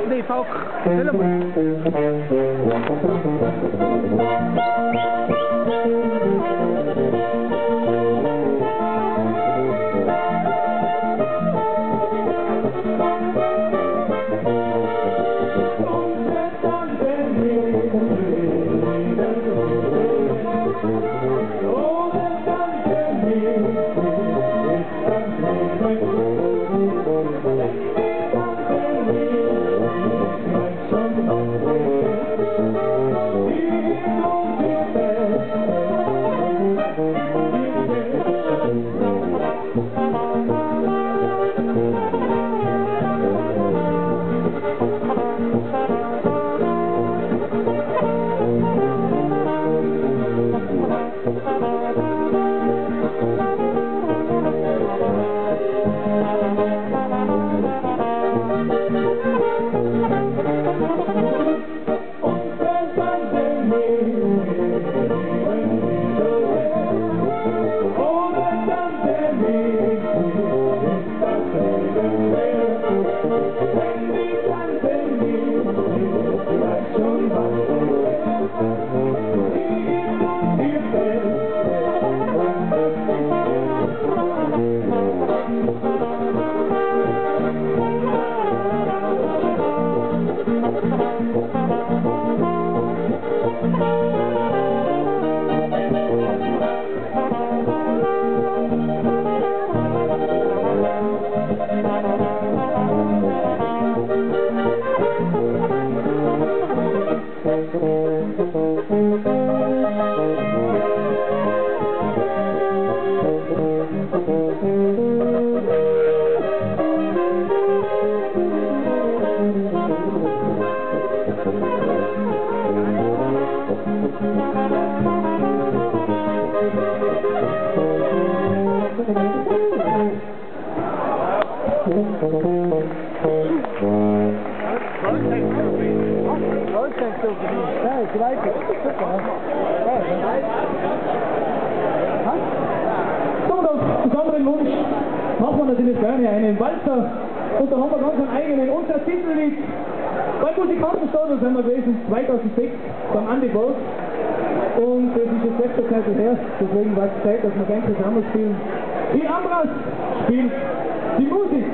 Nee, Falk. Helemaal. So, und auf besonderen Wunsch machen wir natürlich gerne einen Walzer und da haben wir ganz einen eigenen, unser Titellied beim Musikantenstadt, sind wir gewesen, 2006 beim Andi Boss und das ist jetzt letzter Zeit her, deswegen war es Zeit, dass wir gerne zusammen spielen. Die Amras spielt die Musik.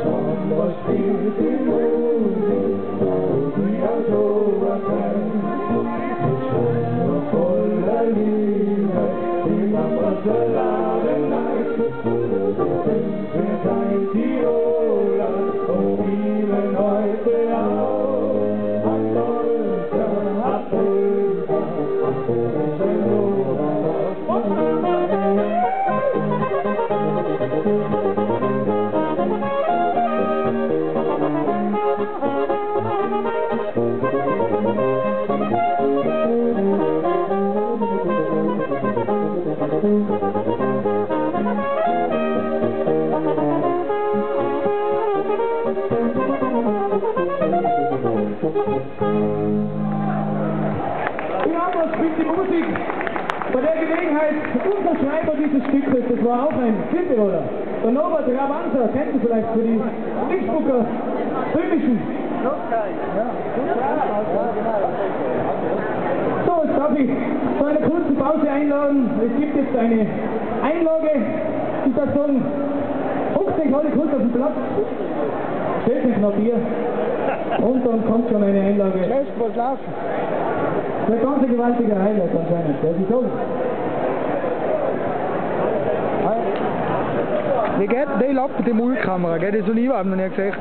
Somos Geladen Nacht, wir seien Tiroler und spielen heute auch Apolka, Apolka, spielt die Musik. Bei der Gelegenheit, unser Schreiber dieses Stückes, das war auch ein Südtiroler. Der Norbert Ravanza, kennt ihr vielleicht für die Innsbrucker Böhmischen. So, jetzt darf ich zu einer kurzen Pause einladen. Es gibt jetzt eine Einlagesituation. Huckt euch alle kurz auf den Platz. Stellt euch noch Bier. Und dann kommt schon eine Einlage. Schlecht, was laufen. Das ist ein ganz gewaltiger Highlight anscheinend, der ist so. Wie geht die Lappe, die Mullkamera? Geht das so nie, haben wir noch nie gesehen.